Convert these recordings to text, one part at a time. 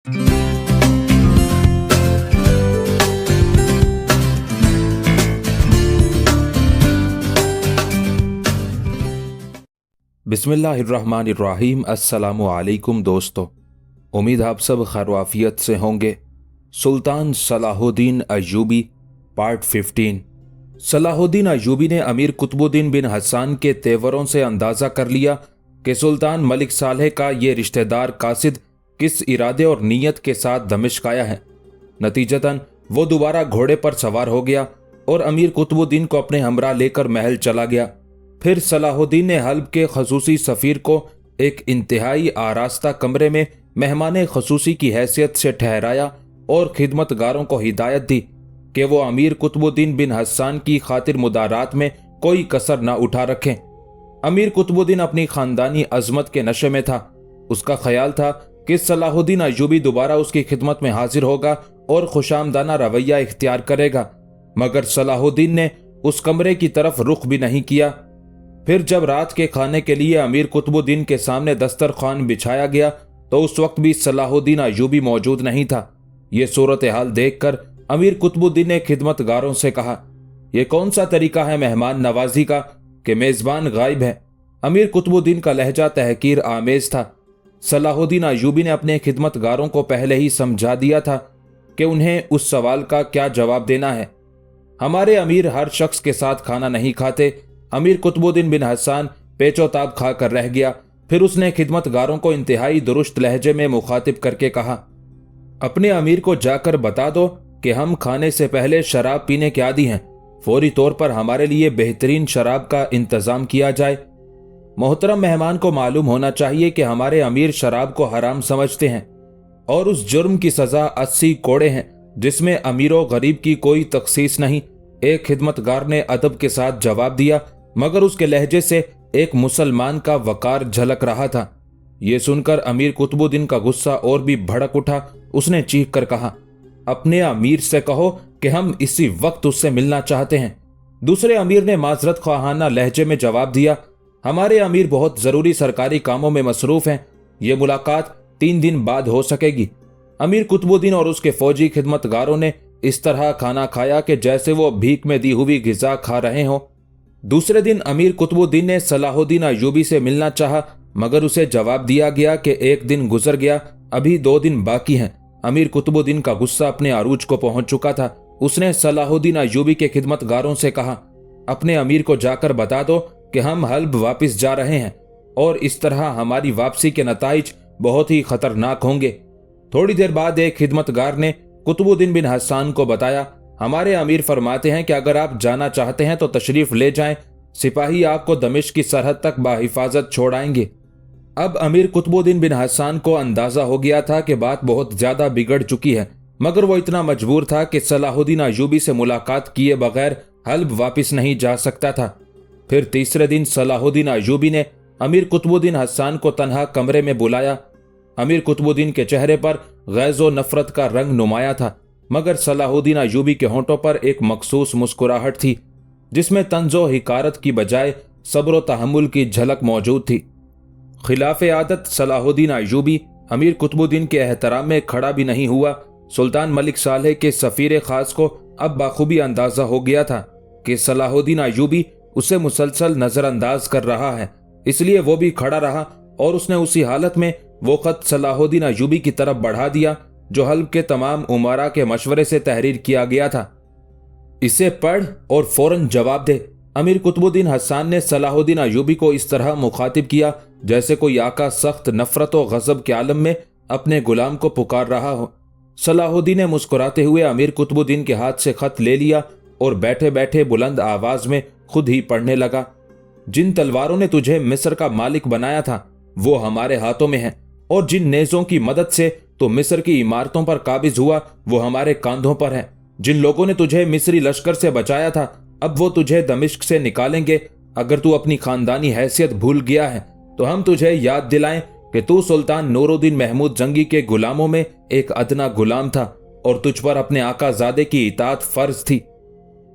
बिस्मिल्लाहिर्रहमानिर्रहीम। अस्सलामु अलैकुम दोस्तों, उम्मीद आप सब खैर से होंगे। सुल्तान सलाहुद्दीन अय्यूबी पार्ट 15। सलाहुद्दीन अय्यूबी ने अमीर कुतुबुद्दीन बिन हसन के तेवरों से अंदाज़ा कर लिया कि सुल्तान मलिक सालेह का ये रिश्तेदार कासिद किस इरादे और नीयत के साथ दमिश्क आया है। नतीजतन वो दोबारा घोड़े पर सवार हो गया और अमीर कुतुबुद्दीन को अपने हमरा लेकर महल चला गया। फिर सलाहुद्दीन ने हल्ब के खसूसी सफ़ीर को एक इंतहाई आरास्ता कमरे में मेहमान खसूसी की हैसियत से ठहराया और खिदमतगारों को हिदायत दी कि वो अमीर कुतुबुद्दीन बिन हसन की खातिर मुदारात में कोई कसर न उठा रखें। अमीर कुतुबुद्दीन अपनी खानदानी अजमत के नशे में था। उसका ख्याल था कि सलाहुद्दीन अय्यूबी दोबारा उसकी खिदमत में हाजिर होगा और खुशामदाना रवैया इख्तियार करेगा, मगर सलाहुद्दीन ने उस कमरे की तरफ रुख भी नहीं किया। फिर जब रात के खाने के लिए अमीर कुतुबुद्दीन के सामने दस्तरखान बिछाया गया तो उस वक्त भी सलाहुद्दीन अय्यूबी मौजूद नहीं था। ये सूरत हाल देखकर अमीर कुतुबुद्दीन ने खिदमतगारों से कहा, यह कौन सा तरीका है मेहमान नवाजी का कि मेज़बान गायब है। अमीर कुतुबुद्दीन का लहजा तहकीर आमेज था। सलाहुद्दीन अय्यूबी ने अपने खिदमतगारों को पहले ही समझा दिया था कि उन्हें उस सवाल का क्या जवाब देना है। हमारे अमीर हर शख्स के साथ खाना नहीं खाते। अमीर कुतुबुद्दीन बिन हसन पेचोताब खाकर रह गया। फिर उसने खिदमतगारों को इंतहाई दुरुस्त लहजे में मुखातिब करके कहा, अपने अमीर को जाकर बता दो कि हम खाने से पहले शराब पीने के आदी हैं। फौरी तौर पर हमारे लिए बेहतरीन शराब का इंतजाम किया जाए। मोहतरम मेहमान को मालूम होना चाहिए कि हमारे अमीर शराब को हराम समझते हैं और उस जुर्म की सजा 80 कोड़े हैं जिसमें अमीर व गरीब की कोई तखसीस नहीं। एक खिदमतगार ने अदब के साथ जवाब दिया, मगर उसके लहजे से एक मुसलमान का वकार झलक रहा था। ये सुनकर अमीर कुतुबुद्दीन का गुस्सा और भी भड़क उठा। उसने चीख कर कहा, अपने अमीर से कहो कि हम इसी वक्त उससे मिलना चाहते हैं। दूसरे अमीर ने माजरत ख्वाहाना लहजे में जवाब दिया, हमारे अमीर बहुत जरूरी सरकारी कामों में मसरूफ हैं। ये मुलाकात 3 दिन बाद हो सकेगी। अमीर कुतुबुद्दीन और उसके फौजी खिदमतगारों ने इस तरह खाना खाया कि जैसे वो भीख में दी हुई गिजा खा रहे हों। दूसरे दिन अमीर कुतुबुद्दीन ने सलाहुद्दीन अय्यूबी से मिलना चाहा, मगर उसे जवाब दिया गया कि 1 दिन गुजर गया, अभी 2 दिन बाकी हैं। अमीर कुतुबुद्दीन का गुस्सा अपने आरूज को पहुंच चुका था। उसने सलाहुद्दीन अय्यूबी के खिदमतगारों से कहा, अपने अमीर को जाकर बता दो कि हम हल्ब वापस जा रहे हैं और इस तरह हमारी वापसी के नताइज बहुत ही खतरनाक होंगे। थोड़ी देर बाद एक खिदमतगार ने कुतुबुद्दीन बिन हसन को बताया, हमारे अमीर फरमाते हैं कि अगर आप जाना चाहते हैं तो तशरीफ ले जाएं। सिपाही आपको दमिश्क की सरहद तक बाहिफाजत छोड़ आएंगे। अब अमीर कुतुबुद्दीन बिन हसन को अंदाजा हो गया था कि बात बहुत ज्यादा बिगड़ चुकी है, मगर वो इतना मजबूर था कि सलाहुद्दीन अय्यूबी से मुलाकात किए बगैर हल्ब वापस नहीं जा सकता था। फिर तीसरे दिन सलाहुद्दीन अय्यूबी ने अमीर कुतुबुद्दीन हसन को तन्हा कमरे में बुलाया। अमीर कुतुबुद्दीन के चेहरे पर गैज़ो नफरत का रंग नुमाया था, मगर सलाहुद्दीन अय्यूबी के होंठों पर एक मखसूस मुस्कुराहट थी जिसमें तंजो हिकारत की बजाय सब्र तहम्मुल की झलक मौजूद थी। खिलाफे आदत सलाहुद्दीन अय्यूबी अमीर कुतुबुद्दीन के एहतराम में खड़ा भी नहीं हुआ। सुल्तान मलिक सालेह के सफ़ीर खास को अब बाखूबी अंदाजा हो गया था कि सलाहुद्दीन अय्यूबी उसे मुसलसल नजरअंदाज कर रहा है, इसलिए वो भी खड़ा रहा और उसने उसी हालत में वो खत सलाहुद्दीन अय्यूबी की तरफ बढ़ा दिया जो हल्ब के तमाम उमारा के मशवरे से तहरीर किया गया था। इसे पढ़ और फौरन जवाब दे। अमीर कुतुबुद्दीन हसन ने सलाहुद्दीन अय्यूबी को इस तरह मुखातिब किया जैसे कोई आका सख्त नफरत और गजब के आलम में अपने गुलाम को पुकार रहा हो। सलाहुद्दीन ने मुस्कुराते हुए अमीर कुतुबुद्दीन के हाथ से खत ले लिया और बैठे बैठे बुलंद आवाज में खुद ही पढ़ने लगा, जिन तलवारों ने तुझे मिस्र का मालिक बनाया था वो हमारे हाथों में है, और जिन नेज़ों की मदद से तो मिस्र की इमारतों पर काबिज हुआ वो हमारे कांधों पर है। जिन लोगों ने तुझे मिस्री लश्कर से बचाया था अब वो तुझे दमिश्क से निकालेंगे। अगर तू अपनी खानदानी हैसियत भूल गया है तो हम तुझे याद दिलाएं कि तू सुल्तान नूरुद्दीन महमूद जंगी के गुलामों में एक अदना गुलाम था और तुझ पर अपने आकाजादे की इताअत फर्ज थी।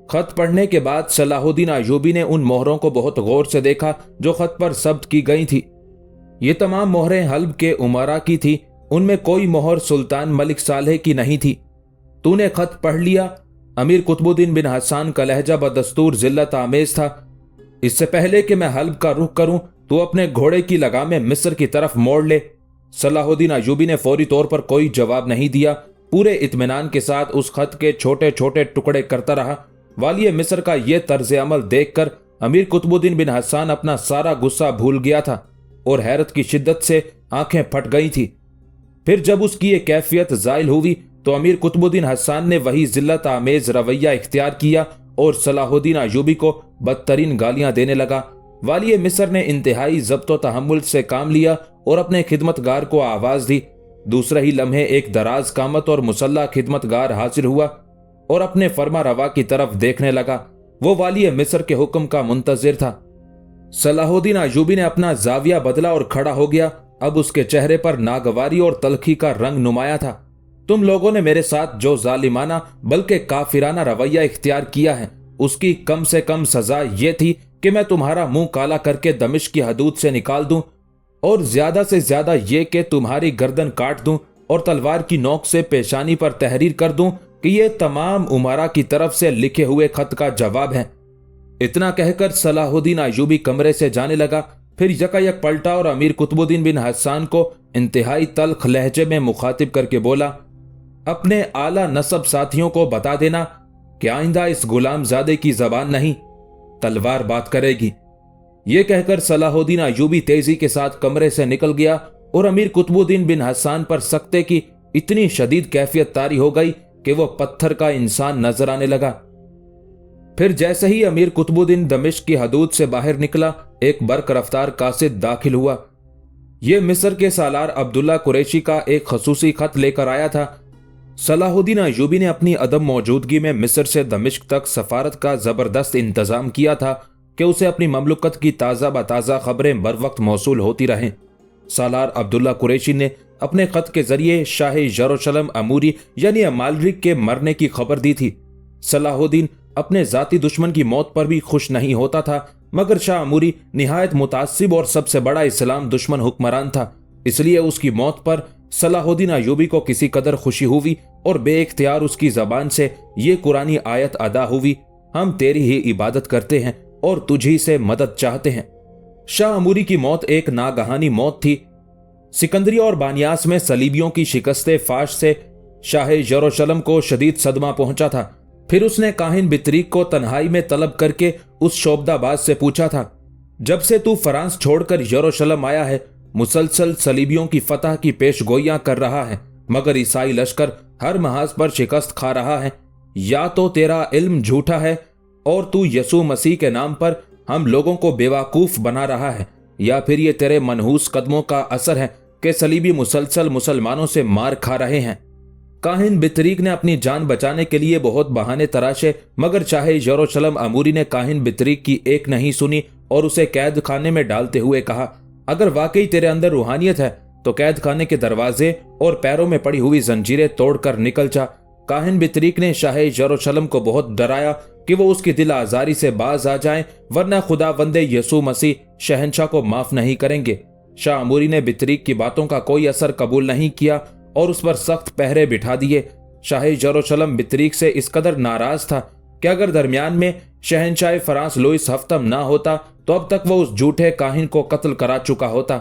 खत पढ़ने के बाद सलाहुद्दीन अय्यूबी ने उन मोहरों को बहुत गौर से देखा जो खत पर जब्त की गई थी। ये तमाम मोहरें हल्ब के उमरा की थी उनमें कोई मोहर सुल्तान मलिक सालेह की नहीं थी। तूने खत पढ़ लिया। अमीर कुतुबुद्दीन बिन हसन का लहजा बदस्तूर जिल्लत आमेज था। इससे पहले कि मैं हल्ब का रुख करूं, तू अपने घोड़े की लगामें मिस्र की तरफ मोड़ ले। सलाहुद्दीन अय्यूबी ने फौरी तौर पर कोई जवाब नहीं दिया। पूरे इत्मीनान के साथ उस खत के छोटे छोटे टुकड़े करता रहा। वाली मिस्र का यह तर्ज अमल देखकर अमीर कुतुबुद्दीन बिन हसन अपना सारा गुस्सा भूल गया था और हैरत की शिद्दत से आंखें फट गई थी। फिर जब उसकी ये कैफियत जायल हुई तो अमीर कुतुबुद्दीन हसन ने वही जिल्लत आमेज रवैया इख्तियार किया और सलाहुद्दीन अय्यूबी को बदतरीन गालियां देने लगा। वाली मिस्र ने इंतहाई ज़ब्त व तहम्मुल से काम लिया और अपने खिदमतगार को आवाज दी। दूसरे ही लम्हे एक दराज कामत और मुसल्ला खिदमतगार हाजिर हुआ और अपने फरमा रवा की तरफ देखने लगा। वो वाली मिस्र के हुक्म का मुंतजिर था। सलाहुद्दीन अय्यूबी ने अपना जाविया बदला और खड़ा हो गया। अब उसके चेहरे पर नागवारी और तलखी का रंग नुमाया था। तुम लोगों ने मेरे साथ जो जालिमाना बल्कि काफिराना रवैया इख्तियार किया है, उसकी कम से कम सजा ये थी कि मैं तुम्हारा मुंह काला करके दमिश्क की हदूद से निकाल दूं और ज्यादा से ज्यादा ये कि तुम्हारी गर्दन काट दूं और तलवार की नोक से पेशानी पर तहरीर कर दूं कि ये तमाम उमरा की तरफ से लिखे हुए खत का जवाब है। इतना कहकर सलाहुद्दीन अय्यूबी कमरे से जाने लगा। फिर यकायक पलटा और अमीर कुतुबुद्दीन बिन हसन को इंतहाई तल्ख लहजे में मुखातिब करके बोला, अपने आला नसब साथियों को बता देना कि आइंदा इस गुलामजादे की जबान नहीं, तलवार बात करेगी। यह कहकर सलाहुद्दीन अय्यूबी तेजी के साथ कमरे से निकल गया और अमीर कुतुबुद्दीन बिन हसन पर सख्ते की इतनी शदीद कैफियत तारी हो गई कि वह पत्थर का इंसान नजर आने लगा। फिर जैसे ही अमीर कुतुबुद्दीन दमिश्क की हदूद से बाहर निकला, एक बर्क रफ्तार कासिद दाखिल हुआ। यह मिस्र के सालार अब्दुल्ला कुरैशी का एक खसूसी खत लेकर आया था। सलाहुद्दीन अय्यूबी ने अपनी अदम मौजूदगी में मिस्र से दमिश्क तक सफारत का जबरदस्त इंतजाम किया था कि उसे अपनी ममलुकत की ताज़ा बताज़ा खबरें बर वक्त मौसूल होती रहें। सालार अब्दुल्ला कुरैशी ने अपने खत के जरिए शाह यरूशलेम अमूरी यानी अमालरिक के मरने की खबर दी थी। सलाहुद्दीन अपने जाती दुश्मन की मौत पर भी खुश नहीं होता था, मगर शाह अमूरी निहायत मुतासिब और सबसे बड़ा इस्लाम दुश्मन हुक्मरान था। इसलिए उसकी मौत पर सलाहुद्दीन अय्यूबी को किसी कदर खुशी हुई और बेइख्तियार उसकी जबान से ये कुरानी आयत अदा हुई, हम तेरी ही इबादत करते हैं और तुझी से मदद चाहते हैं। शाह अमूरी की मौत एक नागहानी मौत थी। सिकंदरिया और बानियास में सलीबियों की शिकस्ते फाश से शाह यरूशलेम को शदीद सदमा पहुंचा था। फिर उसने काहिन बितरीक को तन्हाई में तलब करके उस शोबदाबाज से पूछा था, जब से तू फ्रांस छोड़कर यरूशलेम आया है, मुसलसल सलीबियों की फतह की पेशगोइयां कर रहा है, मगर ईसाई लश्कर हर महाज पर शिकस्त खा रहा है। या तो तेरा इल्म झूठा है और तू यसू मसीह के नाम पर हम लोगों को बेवकूफ बना रहा है, या फिर ये तेरे मनहूस कदमों का असर है कि सलीबी मुसलसल मुसलमानों से मार खा रहे हैं। काहिन बितरीक ने अपनी जान बचाने के लिए बहुत बहाने तराशे, मगर चाहे यरूशलेम अमूरी ने काहिन बितरीक की एक नहीं सुनी और उसे कैद खाने में डालते हुए कहा, अगर वाकई तेरे अंदर रूहानियत है तो कैद खाने के दरवाजे और पैरों में पड़ी हुई जंजीरें तोड़कर निकल जा। काहिन बितरीक ने शाह यरूशलेम को बहुत डराया कि वो उसकी दिल आजारी से बाज आ जाएं, वरना खुदावंदे यसू मसीह शहंशाह को माफ नहीं करेंगे। शाह अमूरी ने बितरीक की बातों का कोई असर कबूल नहीं किया और उस पर सख्त पहरे बिठा दिए। शाह यरूशलेम बितरीक से इस कदर नाराज था कि अगर दरमियान में शहंशाह फ्रांस लुइस हफ्तम ना होता तो अब तक वो उस झूठे काहिन को कत्ल करा चुका होता।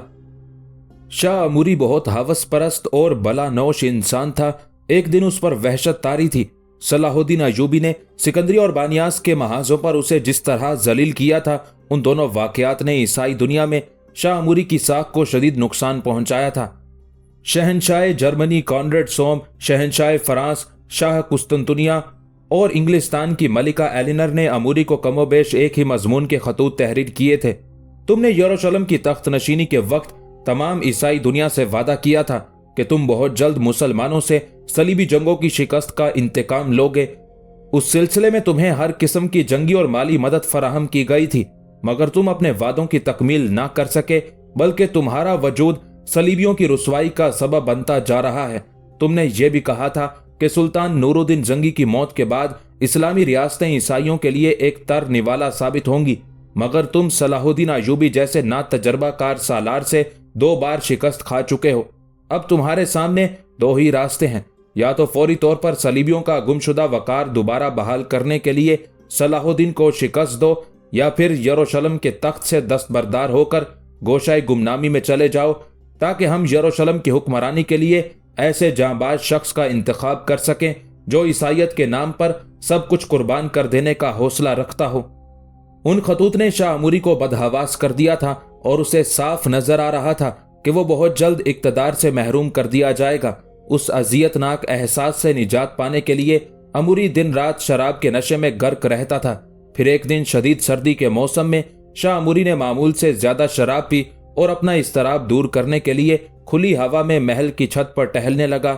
शाह अमूरी बहुत हवस परस्त और बलानौश इंसान था। एक दिन उस पर वहशत तारी थी। सलाहुद्दीन अय्यूबी ने सिकंदरिया और बानियास के महाजों पर उसे जिस तरह जलील किया था, उन दोनों वाकयात ने ईसाई दुनिया में शाह अमूरी की साख को शदीद नुकसान पहुंचाया था। शहंशाह जर्मनी कॉनरेड सोम, शहंशाह फ्रांस, शाह कुस्तुनतुनिया और इंग्लिस्तान की मलिका एलिनर ने अमूरी को कमोबेश एक ही मजमून के खतूत तहरीर किए थे। तुमने यरूशलेम की तख्त नशीनी के वक्त तमाम ईसाई दुनिया से वादा किया था कि तुम बहुत जल्द मुसलमानों से सलीबी जंगों की शिकस्त का इंतकाम लोगे। उस सिलसिले में तुम्हें हर किस्म की जंगी और माली मदद फराहम की गई थी, मगर तुम अपने वादों की तकमील ना कर सके, बल्कि तुम्हारा वजूद सलीबियों की रुसवाई का सबब बनता जा रहा है। तुमने ये भी कहा था कि सुल्तान नूरुद्दीन जंगी की मौत के बाद इस्लामी रियासतें ईसाइयों के लिए एक तर निवाला साबित होंगी, मगर तुम सलाहुद्दीन अय्यूबी जैसे ना तजर्बाकार सालार से 2 बार शिकस्त खा चुके हो अब तुम्हारे सामने दो ही रास्ते हैं, या तो फौरी तौर पर सलीबियों का गुमशुदा वकार दोबारा बहाल करने के लिए सलाहुद्दीन को शिकस्त दो, या फिर यरूशलेम के तख्त से दस्तबरदार होकर गोशाए गुमनामी में चले जाओ, ताकि हम यरूशलेम की हुक्मरानी के लिए ऐसे जांबाज शख्स का इंतखाब कर सकें जो ईसाइयत के नाम पर सब कुछ कुर्बान कर देने का हौसला रखता हो। उन खतूत ने शाह अमूरी को बदहवास कर दिया था और उसे साफ नजर आ रहा था कि वो बहुत जल्द इक्तदार से महरूम कर दिया जाएगा। उस अजियतनाक एहसास से निजात पाने के लिए अमूरी दिन रात शराब के नशे में गर्क रहता था। फिर एक दिन शदीद सर्दी के मौसम में शाह अमूरी ने मामूल से ज्यादा शराब पी और अपना इस्तराब दूर करने के लिए खुली हवा में महल की छत पर टहलने लगा।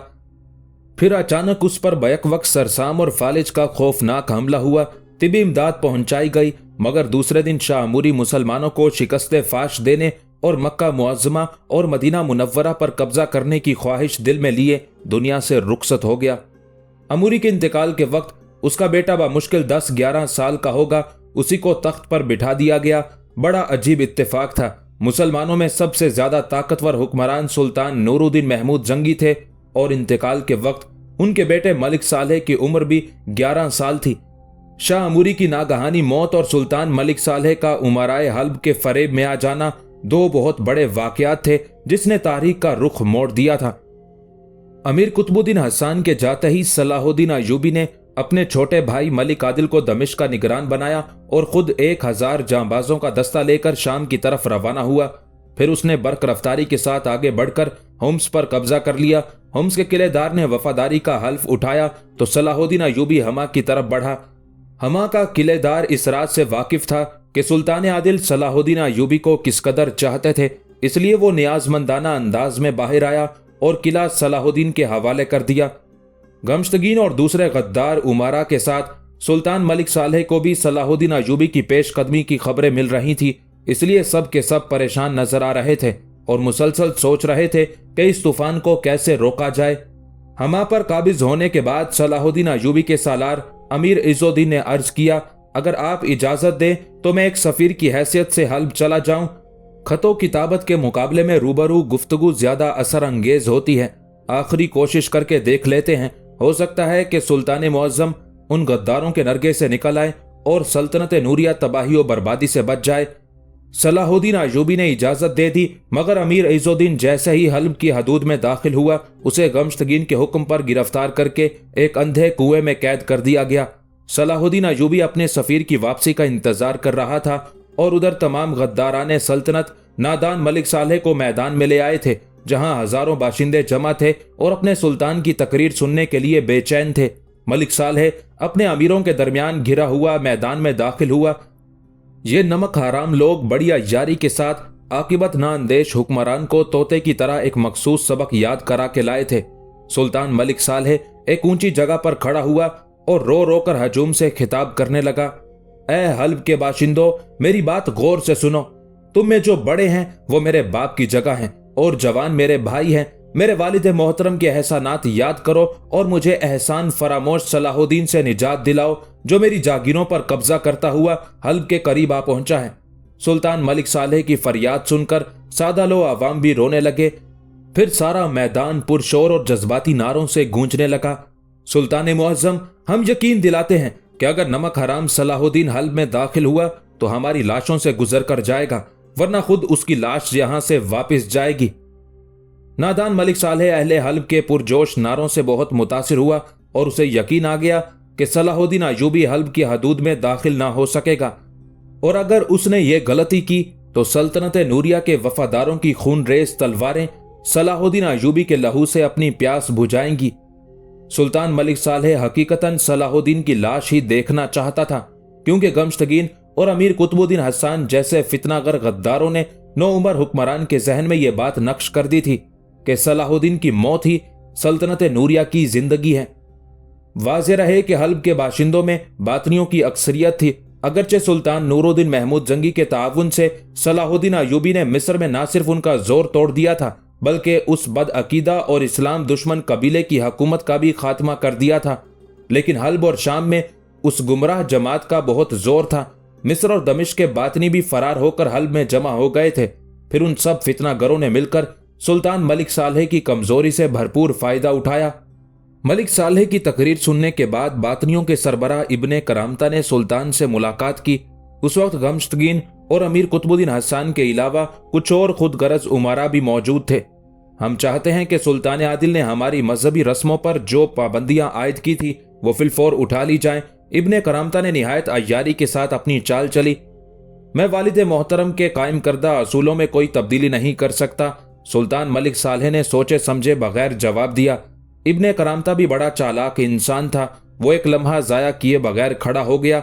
फिर अचानक उस पर बैक वक्त सरसाम और फालिज का खौफनाक हमला हुआ। तिबी इमदाद पहुंचाई गई, मगर दूसरे दिन शाह अमूरी मुसलमानों को शिकस्ते फाश देने और मक्का मुअज्जमा और मदीना मुनव्वरा पर कब्जा करने की ख्वाहिश दिल में लिए दुनिया से रुखसत हो गया। अमूरी के इंतकाल के वक्त उसका बेटा बामुश्किल 10-11 साल का होगा, उसी को तख्त पर बिठा दिया गया। बड़ा अजीब इत्तेफाक था। मुसलमानों में सबसे ज्यादा ताकतवर हुक्मरान सुल्तान नूरुद्दीन महमूद जंगी थे और इंतकाल के वक्त उनके बेटे मलिक सालेह की उम्र भी 11 साल थी। शाह अमूरी की नागहानी मौत और सुल्तान मलिक सालेह का उमराए हल्ब के फरेब में आ जाना दो बहुत बड़े वाकयात थे जिसने तारीख का रुख मोड़ दिया था। अमीर कुतुबुद्दीन हसन के जाते ही सलाहुद्दीन अय्यूबी ने अपने छोटे भाई मलिक आदिल को दमिश्क का निगरान बनाया और खुद 1000 जांबाजों का दस्ता लेकर शाम की तरफ रवाना हुआ। फिर उसने बर्क रफ्तारी के साथ आगे बढ़कर होम्स पर कब्जा कर लिया। होम्स के किलेदार ने वफादारी का हल्फ उठाया तो सलाहुद्दीन अय्यूबी हमा की तरफ बढ़ा। हमा का किलेदार इस रात से वाकिफ था कि सुल्तान आदिल सलाहुद्दीन अय्यूबी को किस कदर चाहते थे, इसलिए वो नियाजमंदाना अंदाज में बाहर आया और किला सलाहुद्दीन के हवाले कर दिया। गमश्तगीन और दूसरे गद्दार उमारा के साथ सुल्तान मलिक सालेह को भी सलाहुद्दीन अय्यूबी की पेशकदमी की खबरें मिल रही थी, इसलिए सब के सब परेशान नजर आ रहे थे और मुसलसल सोच रहे थे कि इस तूफान को कैसे रोका जाए। हमा पर काबिज होने के बाद सलाहुद्दीन अय्यूबी के सालार अमीर इज़्ज़ुद्दीन ने अर्ज किया, अगर आप इजाजत दें तो मैं एक सफीर की हैसियत से हल्ब चला जाऊं। खतो किताबत के मुकाबले में रूबरू गुफ्तगू ज्यादा असर अंगेज होती है। आखिरी कोशिश करके देख लेते हैं, हो सकता है कि सुल्तान मुअज्जम उन गद्दारों के नरगे से निकल आए और सल्तनत नूरिया तबाही और बर्बादी से बच जाए। सलाहुद्दीन अय्यूबी ने इजाजत दे दी, मगर अमीर इज़्ज़ुद्दीन जैसे ही हल्ब की हदूद में दाखिल हुआ, उसे गमश्तगीन के हुक्म पर गिरफ्तार करके एक अंधे कुएं में कैद कर दिया गया। सलाहुद्दीन अय्यूबी अपने सफीर की वापसी का इंतजार कर रहा था और उधर तमाम गद्दाराने सल्तनत नादान मलिक सालेह को मैदान में ले आए थे, जहां हजारों बाशिंदे जमा थे और अपने सुल्तान की तकरीर सुनने के लिए बेचैन थे। मलिक सालेह अपने अमीरों के दरमियान घिरा हुआ मैदान में दाखिल हुआ। ये नमक हराम लोग बड़ी अय्यारी के साथ आकिबत नाअंदेश हुक्मरान को तोते की तरह एक मखसूस सबक याद करा के लाए थे। सुल्तान मलिक सालेह एक ऊंची जगह पर खड़ा हुआ और रो रो कर हजूम से खिताब करने लगा, ए हल्ब के बाशिंदों, मेरी बात गौर से सुनो। तुम में जो बड़े हैं वो मेरे बाप की जगह हैं और जवान मेरे भाई हैं। मेरे वालिद मोहतरम के एहसानात याद करो और मुझे एहसान फरामोश सलाहुद्दीन से निजात दिलाओ, जो मेरी जागीरों पर कब्जा करता हुआ हल्ब के करीब आ पहुंचा है। सुल्तान मलिक सालेह की फरियाद सुनकर सादा लो आवाम भी रोने लगे। फिर सारा मैदान पुरशोर और जज्बाती नारों से गूंजने लगा, सुल्तान मुअज्जम, हम यकीन दिलाते हैं कि अगर नमक हराम सलाहुद्दीन हल्ब में दाखिल हुआ तो हमारी लाशों से गुजर कर जाएगा, वरना खुद उसकी लाश यहां से वापस जाएगी। नादान मलिक सालेह अहले हल्ब के पुरजोश नारों से बहुत मुतासिर हुआ और उसे यकीन आ गया कि सलाहुद्दीन अय्यूबी हल्ब की हदूद में दाखिल ना हो सकेगा, और अगर उसने ये गलती की तो सल्तनत नूरिया के वफादारों की खून रेस तलवारें सलाहुद्दीन अय्यूबी के लहू से अपनी प्यास बुझाएंगी। सुल्तान मलिक सालेह हकीकतन सलाहुद्दीन की लाश ही देखना चाहता था, क्योंकि गमश्तगीन और अमीर कुतुबुद्दीन हसन जैसे फितनागर गद्दारों ने नौउमर हुक्मरान के जहन में यह बात नक्श कर दी थी कि सलाहुद्दीन की मौत ही सल्तनत नूरिया की जिंदगी है। वाज़ेह रहे कि हल्ब के बाशिंदों में बातनियों की अक्सरियत थी। अगरचे सुल्तान नूरुद्दीन महमूद जंगी के ताउन से सलाहुद्दीन अय्यूबी ने मिस्र में न सिर्फ उनका जोर तोड़ दिया था, बल्कि उस बदअकीदा और इस्लाम दुश्मन कबीले की हुकूमत का भी खात्मा कर दिया था। लेकिन हल्ब और शाम में उस गुमराह जमात का बहुत जोर था। मिस्र और दमिश्क के बातनी भी फरार होकर हल्ब में जमा हो गए थे। फिर उन सब फितनागरों ने मिलकर सुल्तान मलिक सालेह की कमजोरी से भरपूर फायदा उठाया। मलिक सालेह की तकरीर सुनने के बाद बातनियों के सरबराह इब्ने करामता ने सुल्तान से मुलाकात की। उस वक्त गमश्तगीन और अमीर कुतुबुद्दीन हसन के अलावा कुछ और खुद गरज उमारा भी मौजूद थे। हम चाहते हैं कि सुल्तान आदिल ने हमारी मजहबी रस्मों पर जो पाबंदियां आयद की थी वो फिलफौर उठा ली जाएं। इब्ने करामता ने निहायत अय्यारी के साथ अपनी चाल चली। मैं वालिद मोहतरम के कायम करदा असूलों में कोई तब्दीली नहीं कर सकता, सुल्तान मलिक सालेह ने सोचे समझे बगैर जवाब दिया। इब्ने करामता भी बड़ा चालाक इंसान था। वो एक लम्हा जाया किए बगैर खड़ा हो गया।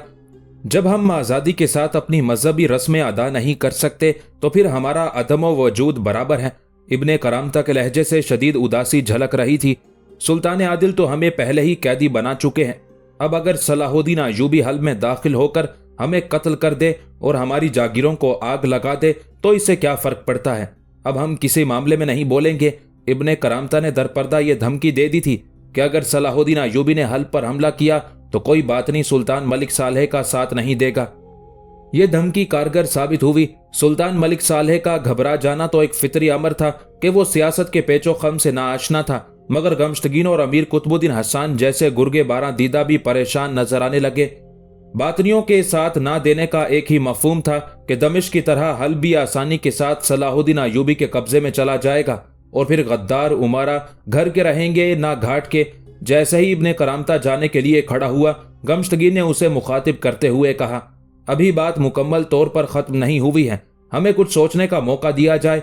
जब हम आज़ादी के साथ अपनी मजहबी रस्में अदा नहीं कर सकते तो फिर हमारा अदम वजूद बराबर है। इब्ने करामता के लहजे से शदीद उदासी झलक रही थी। सुल्तान आदिल तो हमें पहले ही कैदी बना चुके हैं। अब अगर सलाहुद्दीन अय्यूबी हल में दाखिल होकर हमें कत्ल कर दे और हमारी जागीरों को आग लगा दे तो इससे क्या फर्क पड़ता है। अब हम किसी मामले में नहीं बोलेंगे। इब्ने करामता ने दरपर्दा ये धमकी दे दी थी कि अगर सलाहुद्दीन अय्यूबी ने हल पर हमला किया तो कोई बात नहीं, सुल्तान मलिक सालेह का साथ नहीं देगा। यह धमकी कारगर साबित हुई। सुल्तान मलिक सालेह का घबरा जाना तो एक फितरी अमर था कि वो सियासत के पेचो खम से नाआशना था, मगर गमश्तगीन और अमीर कुतुबुद्दीन हसन जैसे गुर्गे बारां दीदा भी परेशान नजर आने लगे। बातनियों के साथ ना देने का एक ही मफहूम था कि दमिश्क की तरह हल भी आसानी के साथ सलाहुद्दीन अय्यूबी के कब्जे में चला जाएगा और फिर गद्दार उमारा घर के रहेंगे ना घाट के। जैसे ही इब्ने करामता जाने के लिए खड़ा हुआ, गमश्तगीन ने उसे मुखातिब करते हुए कहा, अभी बात मुकम्मल तौर पर खत्म नहीं हुई है, हमें कुछ सोचने का मौका दिया जाए।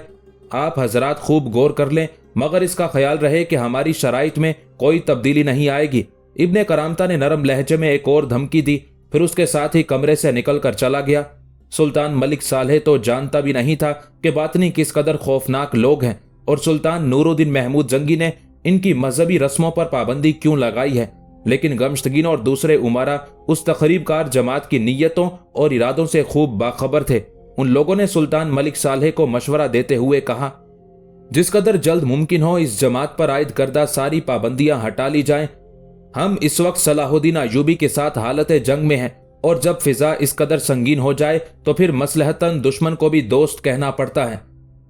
आप हजरात खूब गौर कर लें, मगर इसका ख्याल रहे कि हमारी शराइत में कोई तब्दीली नहीं आएगी। इब्ने करामता ने नरम लहजे में एक और धमकी दी, फिर उसके साथ ही कमरे से निकल कर चला गया। सुल्तान मलिक सालेह तो जानता भी नहीं था कि बातनी किस कदर खौफनाक लोग हैं और सुल्तान नूरुद्दीन महमूद जंगी ने इनकी मजहबी रस्मों पर पाबंदी क्यों लगाई है। लेकिन गमश्तगीन और दूसरे उमारा उस तकरीबकार जमात की नीयतों और इरादों से खूब बाखबर थे। उन लोगों ने सुल्तान मलिक सालेह को मशवरा देते हुए कहा, जिस कदर जल्द मुमकिन हो इस जमात पर आयद करदा सारी पाबंदियां हटा ली जाएं। हम इस वक्त सलाहुद्दीन अय्यूबी के साथ हालत जंग में हैं और जब फिजा इस कदर संगीन हो जाए तो फिर मसलहतन दुश्मन को भी दोस्त कहना पड़ता है।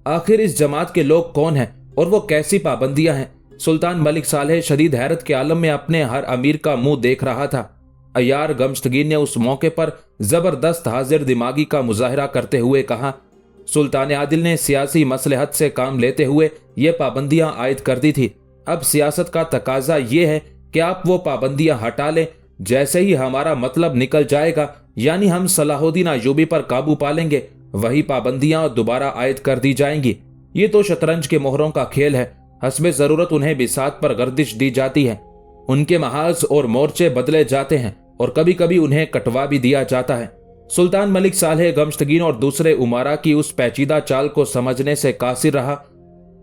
आखिर इस जमात के लोग कौन हैं और वो कैसी पाबंदियां हैं। सुल्तान मलिक सालेह शदीद हैरत के आलम में अपने हर अमीर का मुंह देख रहा था। अय्यार गमश्तगीन ने उस मौके पर जबरदस्त हाजिर दिमागी का मुजाहरा करते हुए कहा, सुल्तान आदिल ने सियासी मसलहत से काम लेते हुए ये पाबंदियां आयद कर दी थी। अब सियासत का तकाजा ये है कि आप वो पाबंदियां हटा लें। जैसे ही हमारा मतलब निकल जाएगा, यानी हम सलाहुद्दीन अय्यूबी पर काबू पा लेंगे, वही पाबंदियां दोबारा आयद कर दी जाएंगी। ये तो शतरंज के मोहरों का खेल है। हस्बे जरूरत उन्हें बिसात पर गर्दिश दी जाती है, उनके महाज और मोर्चे बदले जाते हैं और कभी कभी उन्हें कटवा भी दिया जाता है। सुल्तान मलिक सालेह गमश्तगीन और दूसरे उमारा की उस पेचीदा चाल को समझने से कासिर रहा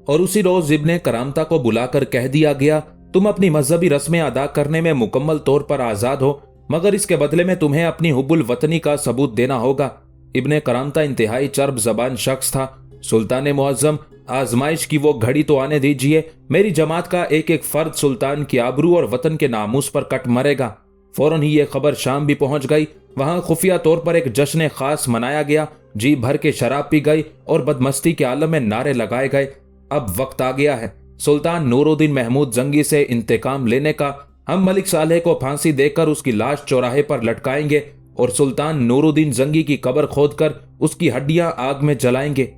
और उसी रोज इब्ने करामता को बुलाकर कह दिया गया, तुम अपनी मजहबी रस्में अदा करने में मुकम्मल तौर पर आजाद हो, मगर इसके बदले में तुम्हें अपनी हुब्बुल वतनी का सबूत देना होगा। इब्ने करामता इंतहाई चर्ब जबान शख्स था। सुल्तान मुअज्जम, आजमाइश की वो घड़ी तो आने दीजिए, मेरी जमात का एक एक फर्द सुल्तान की आबरू और वतन के नामूस पर कट मरेगा। फौरन ही ये खबर शाम भी पहुंच गई। वहां खुफिया तौर पर एक जश्न खास मनाया गया। जी भर के शराब पी गई और बदमस्ती के आलम में नारे लगाए गए। अब वक्त आ गया है सुल्तान नूरुद्दीन महमूद जंगी से इंतकाम लेने का। हम मलिक सालेह को फांसी देकर उसकी लाश चौराहे पर लटकाएंगे और सुल्तान नूरुद्दीन जंगी की कब्र खोदकर उसकी हड्डियां आग में जलाएंगे।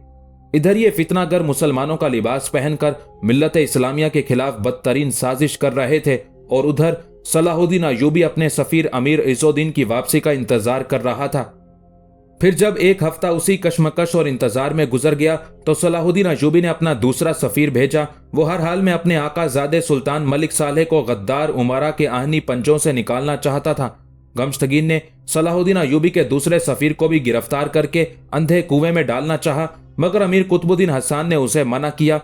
इधर ये फितनागर मुसलमानों का लिबास पहनकर मिल्लत इस्लामिया के खिलाफ बदतरीन साजिश कर रहे थे और उधर सलाहुद्दीन अय्यूबी अपने सफीर अमीर इज़्ज़ुद्दीन की वापसी का इंतजार कर रहा था। फिर जब एक हफ्ता उसी कशमकश और इंतजार में गुजर गया तो सलाहुद्दीन अय्यूबी ने अपना दूसरा सफीर भेजा। वो हर हाल में अपने आकाजादे सुल्तान मलिक सालेह को गद्दार उमारा के आहनी पंजों से निकालना चाहता था। गमश्तगीन ने सलाहुद्दीन अय्यूबी के दूसरे सफीर को भी गिरफ्तार करके अंधे कुएं में डालना चाहा, मगर अमीर कुतुबुद्दीन हसन ने उसे मना किया।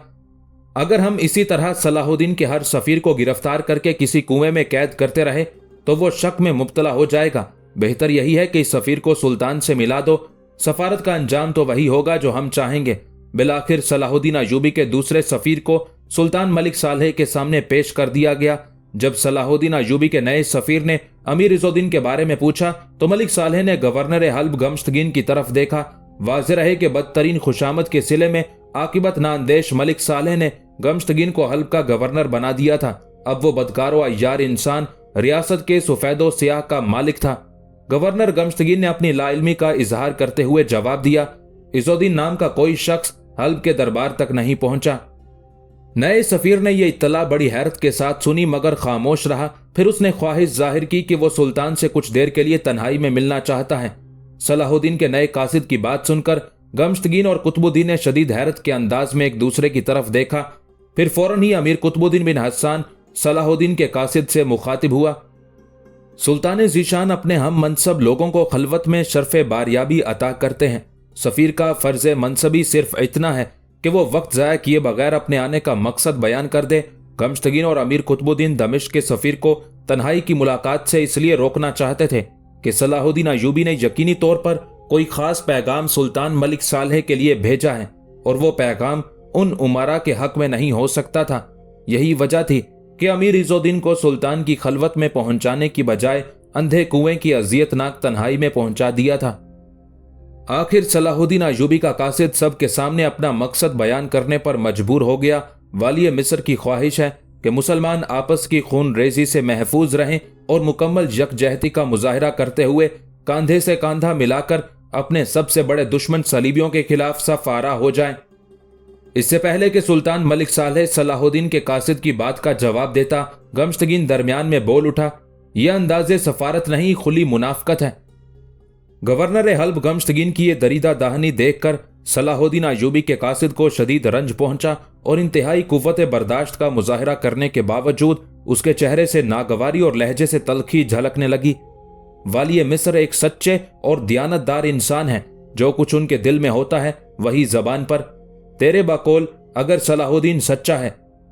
अगर हम इसी तरह सलाहुद्दीन के हर सफीर को गिरफ्तार करके किसी कुएं में कैद करते रहे तो वो शक में मुब्तला हो जाएगा। बेहतर यही है कि इस सफीर को सुल्तान से मिला दो। सफारत का अंजाम तो वही होगा जो हम चाहेंगे। बिलाखिर सलाहुद्दीन अय्यूबी के दूसरे सफीर को सुल्तान मलिक सालेह के सामने पेश कर दिया गया। जब सलाहुद्दीन अय्यूबी के नए सफीर ने अमीर इज़्ज़ुद्दीन के बारे में पूछा तो मलिक सालेह ने गवर्नर हल्ब गमश्तगीन की तरफ देखा। वाज़ेह रहे कि बदतरीन खुशामद के सिले में आकिबत नांदेश मलिक सालेह ने गमश्तगीन को हल्ब का गवर्नर बना दिया था। अब वो बदकार व अय्यार इंसान रियासत के सफेदो सियाह का मालिक था। गवर्नर गमश्तगीन ने अपनी लाइल्मी का इजहार करते हुए जवाब दिया, इज़ुद्दीन नाम का कोई शख्स हल्ब के दरबार तक नहीं पहुंचा। नए सफीर ने यह इत्तला बड़ी हैरत के साथ सुनी मगर खामोश रहा। फिर उसने ख्वाहिश जाहिर की कि वो सुल्तान से कुछ देर के लिए तन्हाई में मिलना चाहता है। सलाहुद्दीन के नए कासिद की बात सुनकर गमश्तगीन और कुतुबुद्दीन ने शदीद हैरत के अंदाज में एक दूसरे की तरफ देखा। फिर फौरन ही अमीर कुतुबुद्दीन बिन हसन सलाहुद्दीन के कासिद से मुखातिब हुआ। सुल्तान ज़ीशान अपने हम मनसब लोगों को खलवत में शर्फ़े बारियाबी अता करते हैं। सफ़ीर का फ़र्ज़ मनसबी सिर्फ इतना है कि वो वक्त ज़ाया किए बगैर अपने आने का मकसद बयान कर दे। गमश्तगीन और अमीर कुतुबुद्दीन दमिश्क के सफ़ीर को तन्हाई की मुलाकात से इसलिए रोकना चाहते थे कि सलाहुद्दीन अय्यूबी ने यकीनी तौर पर कोई ख़ास पैगाम सुल्तान मलिक सालेह के लिए भेजा है और वो पैगाम उन उमरा के हक में नहीं हो सकता था। यही वजह थी कि अमीर इज़ुद्दीन को सुल्तान की खलवत में पहुंचाने की बजाय अंधे कुएं की अजियतनाक तन्हाई में पहुंचा दिया था। आखिर सलाहुद्दीन अय्यूबी का कासिद सबके सामने अपना मकसद बयान करने पर मजबूर हो गया। वाली मिस्र की ख्वाहिश है कि मुसलमान आपस की खून रेजी से महफूज रहें और मुकम्मल यकजहती का मुजाहरा करते हुए कांधे से कांधा मिलाकर अपने सबसे बड़े दुश्मन सलीबियों के खिलाफ सफारा हो जाएं। इससे पहले कि सुल्तान मलिक सालेह सलाहुद्दीन के कासिद की बात का जवाब देता, गमश्तगीन दरमियान में बोल उठा, यह अंदाजे सफारत नहीं, खुली मुनाफकत है। गवर्नर हल्ब गमश्तगीन की ये दरीदा दाहनी देखकर सलाहुद्दीन अय्यूबी के कासिद को शदीद रंज पहुंचा और इंतहाई कुव्वत बर्दाश्त का मुजाहरा करने के बावजूद उसके चेहरे से नागवारी और लहजे से तलखी झलकने लगी। वाली मिस्र एक सच्चे और दियानतदार इंसान है। जो कुछ उनके दिल में होता है वही जबान पर। तेरे बकौल अगर सलाहुद्दीन सच्चा है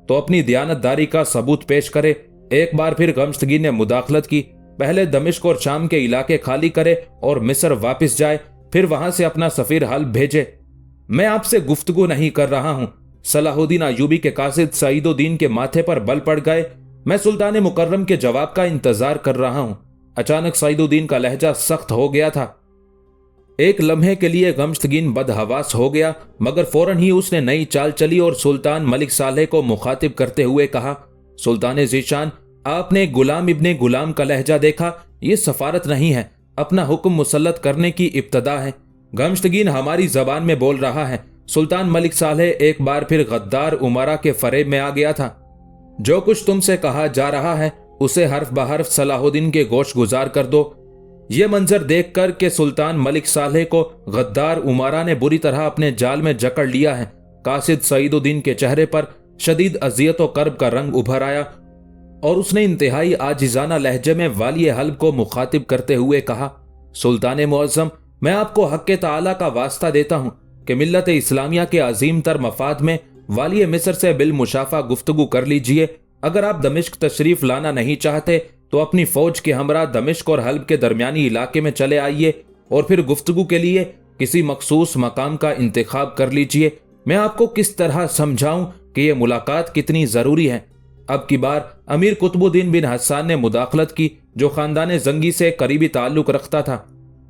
तो अपनी दियानतदारी का सबूत पेश करे। एक बार फिर गमश्तगीन ने मुदाखलत की, पहले दमिश्क और शाम के इलाके खाली करे और मिस्र वापस जाए, फिर वहां से अपना सफीर हल्ब भेजे। मैं आपसे गुफ्तगू नहीं कर रहा हूं। सलाहुद्दीन अय्यूबी के कासिद सईदुद्दीन के माथे पर बल पड़ गए। मैं सुल्तान मुकर्रम के जवाब का इंतजार कर रहा हूं। अचानक सईदुद्दीन का लहजा सख्त हो गया था। एक लम्हे के लिए गमश्तगीन बदहवास हो गया मगर फौरन ही उसने नई चाल चली और सुल्तान मलिक सालेह को मुखातिब करते हुए कहा, सुल्तान ज़ीशान, आपने गुलाम इब्ने गुलाम का लहजा देखा, ये सफारत नहीं है, अपना हुक्म मुसल्लत करने की इब्तदा है। गमश्तगीन हमारी जबान में बोल रहा है। सुल्तान मलिक सालेह एक बार फिर गद्दार उमरा के फरेब में आ गया था। जो कुछ तुमसे कहा जा रहा है उसे हर्फ बहर्फ सलाहुद्दीन के गोश गुजार कर दो। ये मंजर देखकर के सुल्तान मलिक सालेह को गद्दार उमरा ने बुरी तरह अपने जाल में जकड़ लिया है। कासिद सईदुद्दीन के चेहरे पर शदीद अजियत और कर्ब का रंग उभर आया और उसने इंतहाई आजिजाना लहजे में वाली हल्ब को मुखातिब करते हुए कहा, सुल्तान मुअज्जम, मैं आपको हक़ ताला का वास्ता देता हूँ कि मिल्लत इस्लामिया के अजीम तर मफाद में वाली मिस्र से बिल मुशाफा गुफ्तगू कर लीजिए। अगर आप दमिश्क तशरीफ लाना नहीं चाहते तो अपनी फौज के हमरा दमिश्क और हल्ब के दरमियानी इलाके में चले आइए और फिर गुफ्तगू के लिए किसी मखसूस मकाम का इंतखाब कर लीजिए। मैं आपको किस तरह समझाऊं कि यह मुलाकात कितनी जरूरी है। अब की बार अमीर कुतुबुद्दीन बिन हसन ने मुदाखलत की, जो खानदान जंगी से करीबी ताल्लुक रखता था।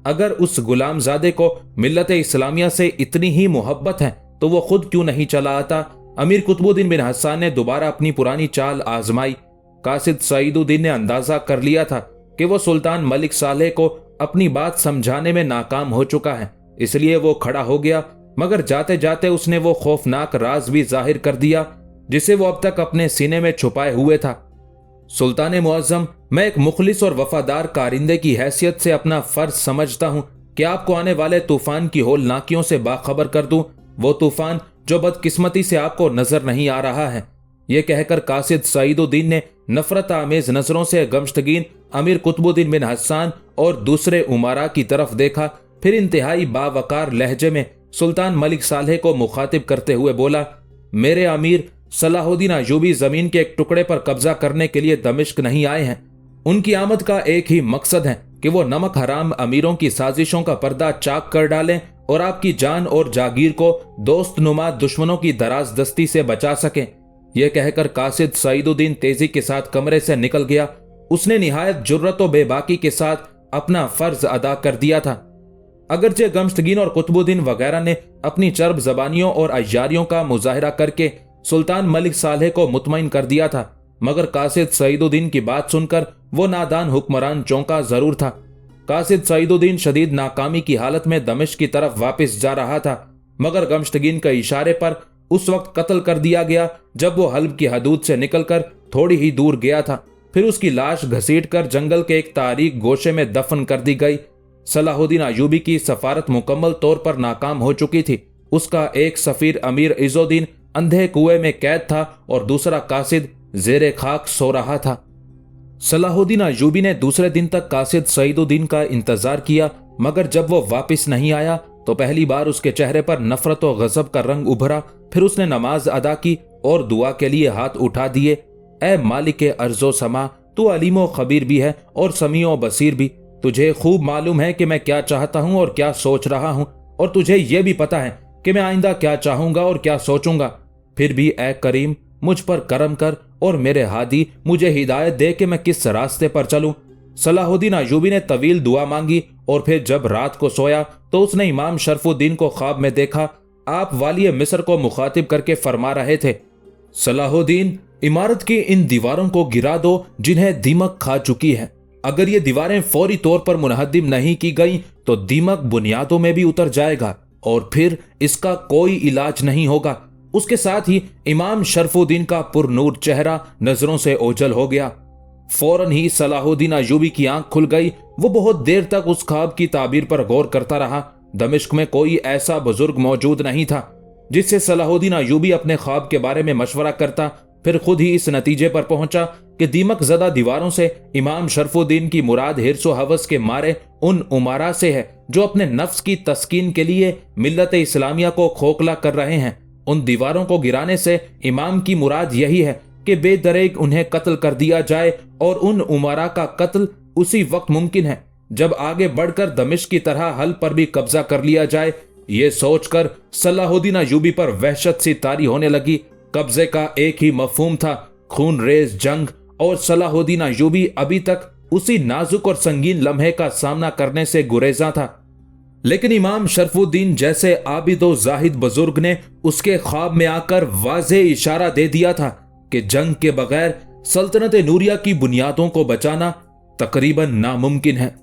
अगर उस गुलामजादे को मिल्लत इस्लामिया से इतनी ही मोहब्बत है तो वो खुद क्यों नहीं चला आता। अमीर कुतुबुद्दीन बिन हसन ने दोबारा अपनी पुरानी चाल आजमाई। कासिद सईदुद्दीन ने अंदाजा कर लिया था कि वो सुल्तान मलिक सालेह को अपनी बात समझाने में नाकाम हो चुका है, इसलिए वो खड़ा हो गया, मगर जाते जाते उसने वो खौफनाक राज भी जाहिर कर दिया जिसे वो अब तक अपने सीने में छुपाए हुए था। सुल्तान मुअज्जम, मैं एक मुखलिस और वफादार कारिंदे की हैसियत से अपना फर्ज समझता हूँ कि आपको आने वाले तूफान की होलनाकियों से बाखबर कर दूं, वो तूफान जो बदकिस्मती से आपको नजर नहीं आ रहा है। ये कहकर कासिद सईदुद्दीन ने नफरत आमेज नजरों से गमश्तगीन, अमीर कुतुबुद्दीन बिन हसन और दूसरे उमरा की तरफ देखा। फिर इंतहाई बावकार लहजे में सुल्तान मलिक सालेह को मुखातिब करते हुए बोला, मेरे अमीर सलाहुद्दीन अय्यूबी जमीन के एक टुकड़े पर कब्जा करने के लिए दमिश्क नहीं आए हैं। उनकी आमद का एक ही मकसद है कि वो नमक हराम अमीरों की साजिशों का पर्दा चाक कर डालें और आपकी जान और जागीर को दोस्त नुमा दुश्मनों की दराज दस्ती से बचा सकें। यह कहकर कासिद सईदुद्दीन तेजी के साथ कमरे से निकल गया। उसने निहायत जुर्रत और बेबाकी के साथ अपना फर्ज अदा कर दिया था। अगरचे गमश्तगीन और कुतुबुद्दीन वगैरह ने अपनी चर्ब जबानियों और अय्यारियों का मुजाहिरा करके सुल्तान मलिक सालेह को मुतमईन कर दिया था, मगर कासिद सईदुद्दीन की बात सुनकर वो नादान हुक्मरान चौंका जरूर था। कासिद सईदुद्दीन शदीद नाकामी की हालत में दमिश्क की तरफ वापस जा रहा था, मगर गमश्तगीन के इशारे पर उस वक्त कत्ल कर दिया गया जब वो हल्ब की हदूद से निकलकर थोड़ी ही दूर गया था। फिर उसकी लाश घसीटकर जंगल के एक तारीक गोशे में दफन कर दी गई। सलाहुद्दीन अयूबी की सफारत मुकम्मल तौर पर नाकाम हो चुकी थी। उसका एक सफीर अमीर इज़ुद्दीन अंधे कुएं में कैद था और दूसरा कासिद जेरे खाक सो रहा था। सलाहुद्दीन अयूबी ने दूसरे दिन तक कासिद सईदुद्दीन का इंतजार किया, मगर जब वो वापस नहीं आया तो पहली बार उसके चेहरे पर नफरत और गजब का रंग उभरा। फिर उसने नमाज अदा की और दुआ के लिए हाथ उठा दिए। ए मालिक अर्जो समा, तू अलीमो खबीर भी है और समीओ बसीर भी। तुझे खूब मालूम है कि मैं क्या चाहता हूँ और क्या सोच रहा हूँ, और तुझे यह भी पता है कि मैं आइंदा क्या चाहूंगा और क्या सोचूंगा। फिर भी ए करीम, मुझ पर करम कर और मेरे हादी मुझे हिदायत दे कि मैं किस रास्ते पर चलूं। सलाहुद्दीन अयूबी ने तवील दुआ मांगी और फिर जब रात को सोया तो उसने इमाम शरफुद्दीन को ख्वाब में देखा। आप वाली मिस्र को मुखातिब करके फरमा रहे थे, सलाहुद्दीन, इमारत की इन दीवारों को गिरा दो जिन्हें दीमक खा चुकी है। अगर ये दीवारें फौरी तौर पर मुनहदिम नहीं की गई तो दीमक बुनियादों में भी उतर जाएगा और फिर इसका कोई इलाज नहीं होगा। उसके साथ ही इमाम शरफुद्दीन का पुरनूर चेहरा नजरों से ओझल हो गया। फौरन ही सलाहुद्दीन अयूबी की आंख खुल गई। वो बहुत देर तक उस ख्वाब की ताबीर पर गौर करता रहा। दमिश्क में कोई ऐसा बुजुर्ग मौजूद नहीं था जिससे सलाहुद्दीन अयूबी अपने ख्वाब के बारे में मशवरा करता। फिर खुद ही इस नतीजे पर पहुंचा कि दीमक ज़दा दीवारों से इमाम शरफुद्दीन की मुराद हिर्सो हवस के मारे उन उमारा से है जो अपने नफ्स की तस्कीन के लिए मिल्लत इस्लामिया को खोखला कर रहे हैं। उन दीवारों को गिराने से इमाम की मुराद यही है कि बेदरेग उन्हें कत्ल कर दिया जाए, और उन उमारा का कत्ल उसी वक्त मुमकिन है जब आगे बढ़कर दमिश्क की तरह हल पर भी कब्जा कर लिया जाए। ये सोचकर सलाहुद्दीन अयूबी पर वहशत सी तारी होने लगी। कब्जे का एक ही मफहूम था, खून रेज जंग, और सलाहुद्दीन अयूबी अभी तक उसी नाजुक और संगीन लम्हे का सामना करने से गुरेजा था। लेकिन इमाम शरफुद्दीन जैसे आबिदो जाहिद बुजुर्ग ने उसके ख्वाब में आकर वाज़े इशारा दे दिया था कि जंग के बगैर सल्तनत नूरिया की बुनियादों को बचाना तकरीबन नामुमकिन है।